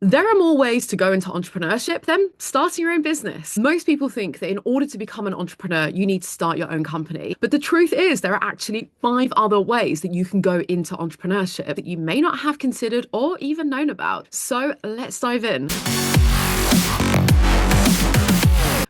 There are more ways to go into entrepreneurship than starting your own business. Most people think that in order to become an entrepreneur, you need to start your own company. But the truth is, there are actually 5 other ways that you can go into entrepreneurship that you may not have considered or even known about. So let's dive in.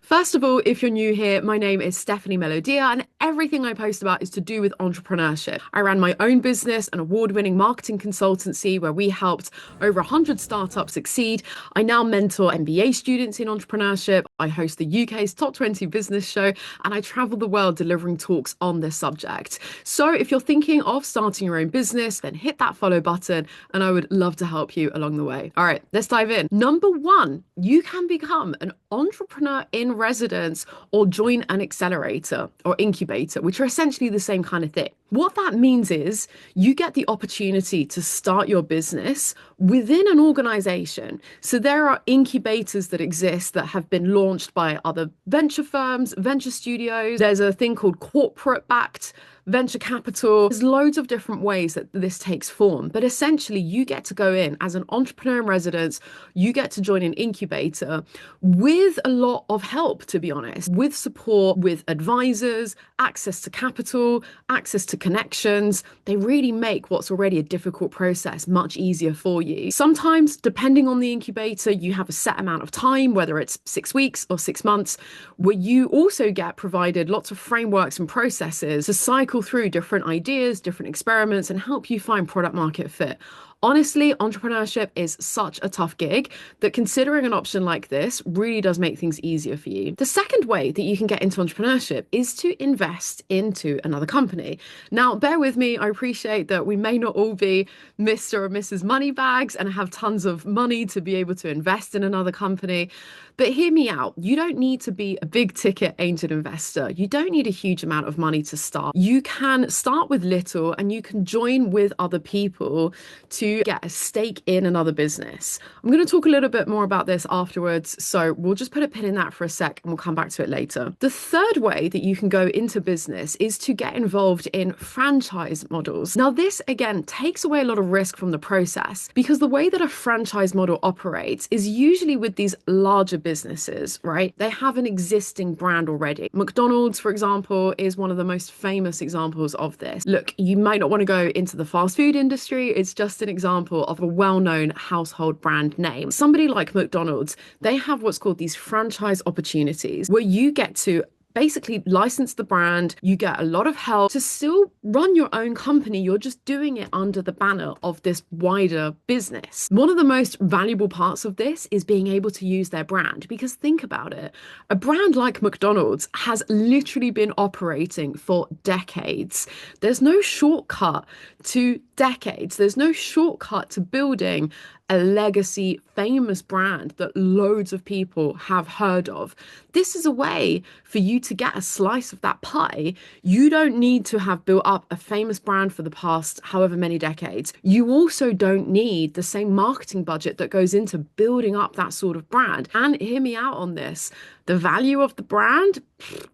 First of all, if you're new here, my name is Stephanie Melodia, and everything I post about is to do with entrepreneurship. I ran my own business, an award-winning marketing consultancy where we helped over 100 startups succeed. I now mentor MBA students in entrepreneurship. I host the UK's top 20 business show, and I travel the world delivering talks on this subject. So if you're thinking of starting your own business, then hit that follow button, and I would love to help you along the way. All right, let's dive in. Number 1, you can become an entrepreneur in residence or join an accelerator or incubator, which are essentially the same kind of thing. What that means is you get the opportunity to start your business within an organization. So there are incubators that exist that have been launched by other venture firms, venture studios. There's a thing called corporate-backed venture capital. There's loads of different ways that this takes form, but essentially you get to go in as an entrepreneur in residence. You get to join an incubator with a lot of help, to be honest, with support, with advisors, access to capital, access to connections. They really make what's already a difficult process much easier for you. Sometimes, depending on the incubator, you have a set amount of time, whether it's 6 weeks or 6 months, where you also get provided lots of frameworks and processes to cycle through different ideas, different experiments, and help you find product market fit. Honestly, entrepreneurship is such a tough gig that considering an option like this really does make things easier for you. The second way that you can get into entrepreneurship is to invest into another company. Now, bear with me. I appreciate that we may not all be Mr. or Mrs. Moneybags and have tons of money to be able to invest in another company. But hear me out. You don't need to be a big ticket angel investor. You don't need a huge amount of money to start. You can start with little and you can join with other people to get a stake in another business. I'm going to talk a little bit more about this afterwards, so we'll just put a pin in that for a sec and we'll come back to it later. The third way that you can go into business is to get involved in franchise models. Now, this again takes away a lot of risk from the process because the way that a franchise model operates is usually with these larger businesses, right? They have an existing brand already. McDonald's, for example, is one of the most famous examples of this. Look, you might not want to go into the fast food industry. It's just an example of a well-known household brand name. Somebody like McDonald's, they have what's called these franchise opportunities where you get to basically license the brand. You get a lot of help to still run your own company. You're just doing it under the banner of this wider business. One of the most valuable parts of this is being able to use their brand, because think about it. A brand like McDonald's has literally been operating for decades. There's no shortcut to decades. There's no shortcut to building a legacy, famous brand that loads of people have heard of. This is a way for you to get a slice of that pie. You don't need to have built up a famous brand for the past however many decades. You also don't need the same marketing budget that goes into building up that sort of brand. And hear me out on this. The value of the brand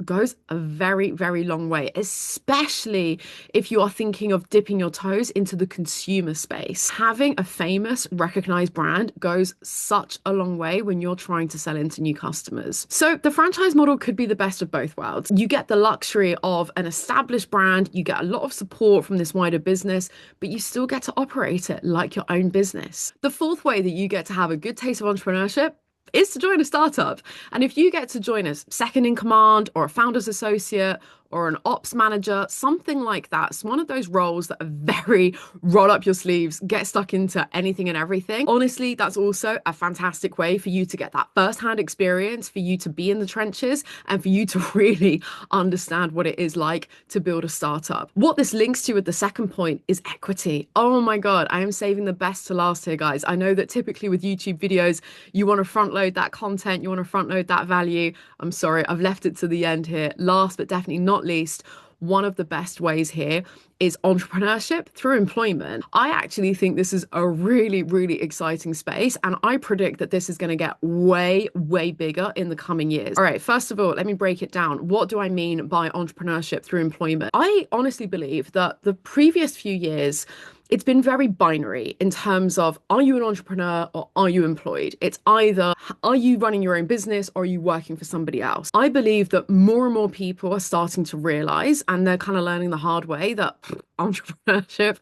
goes a very, very long way, especially if you are thinking of dipping your toes into the consumer space. Having a famous, recognized brand goes such a long way when you're trying to sell into new customers. So the franchise model could be the best of both worlds. You get the luxury of an established brand, you get a lot of support from this wider business, but you still get to operate it like your own business. The fourth way that you get to have a good taste of entrepreneurship is to join a startup. And if you get to join as second in command or a founder's associate or an ops manager, something like that. It's one of those roles that are very roll up your sleeves, get stuck into anything and everything. Honestly, that's also a fantastic way for you to get that firsthand experience, for you to be in the trenches and for you to really understand what it is like to build a startup. What this links to with the second point is equity. Oh my God, I am saving the best to last here, guys. I know that typically with YouTube videos, you want to front load that content, you want to front load that value. I'm sorry, I've left it to the end here. Last but definitely not least, one of the best ways here is entrepreneurship through employment. I actually think this is a really, really exciting space, and I predict that this is going to get way, way bigger in the coming years. All right, first of all, let me break it down. What do I mean by entrepreneurship through employment? I honestly believe that the previous few years, it's been very binary in terms of, are you an entrepreneur or are you employed? It's either, are you running your own business or are you working for somebody else? I believe that more and more people are starting to realize, and they're kind of learning the hard way, that entrepreneurship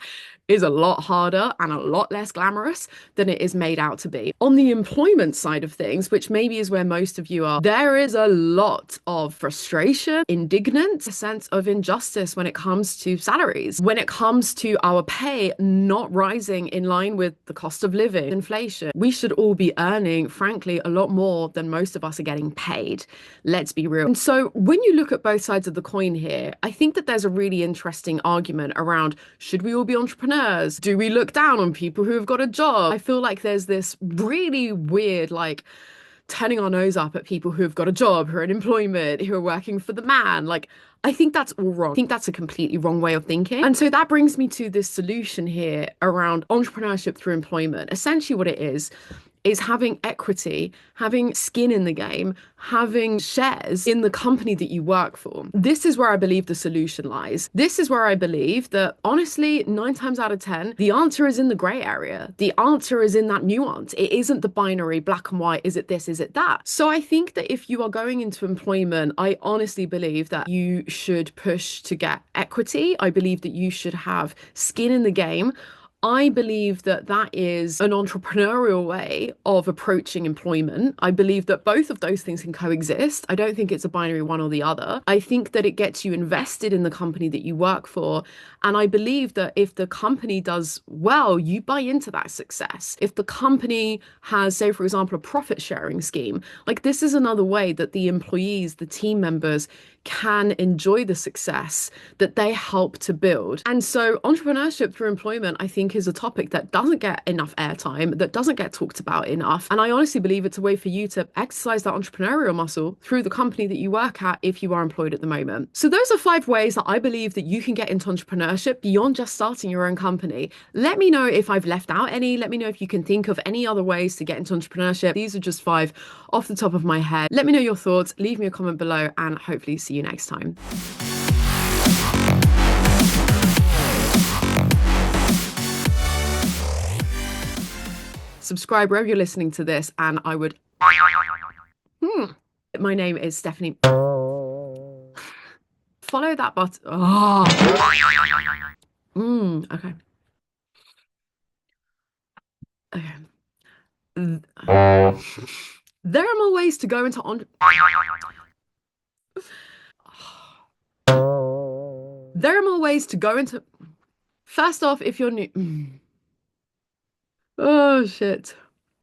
is a lot harder and a lot less glamorous than it is made out to be. On the employment side of things, which maybe is where most of you are, there is a lot of frustration, indignance, a sense of injustice when it comes to salaries, when it comes to our pay not rising in line with the cost of living, inflation. We should all be earning, frankly, a lot more than most of us are getting paid. Let's be real. And so when you look at both sides of the coin here, I think that there's a really interesting argument around, should we all be entrepreneurs? Do we look down on people who have got a job? I feel like there's this really weird, like, turning our nose up at people who have got a job, who are in employment, who are working for the man. Like, I think that's all wrong. I think that's a completely wrong way of thinking. And so that brings me to this solution here around entrepreneurship through employment. Essentially, what it is having equity, having skin in the game, having shares in the company that you work for. This is where I believe the solution lies. This is where I believe that, honestly, 9 times out of 10, the answer is in the gray area. The answer is in that nuance. It isn't the binary black and white. Is it this? Is it that? So I think that if you are going into employment, I honestly believe that you should push to get equity. I believe that you should have skin in the game. I believe that that is an entrepreneurial way of approaching employment. I believe that both of those things can coexist. I don't think it's a binary one or the other. I think that it gets you invested in the company that you work for. And I believe that if the company does well, you buy into that success. If the company has, say, for example, a profit sharing scheme, like, this is another way that the employees, the team members, can enjoy the success that they help to build. And so entrepreneurship through employment, I think, is a topic that doesn't get enough airtime, that doesn't get talked about enough. And I honestly believe it's a way for you to exercise that entrepreneurial muscle through the company that you work at if you are employed at the moment. So those are 5 ways that I believe that you can get into entrepreneurship beyond just starting your own company. Let me know if I've left out any. Let me know if you can think of any other ways to get into entrepreneurship. These are just 5 off the top of my head. Let me know your thoughts. Leave me a comment below, and hopefully see you next time. Subscribe wherever you're listening to this, and I would... My name is Stephanie. Follow that button. Oh. Okay. Okay. There are more ways to go into There are more ways to go into... First off, if you're new... Oh, shit.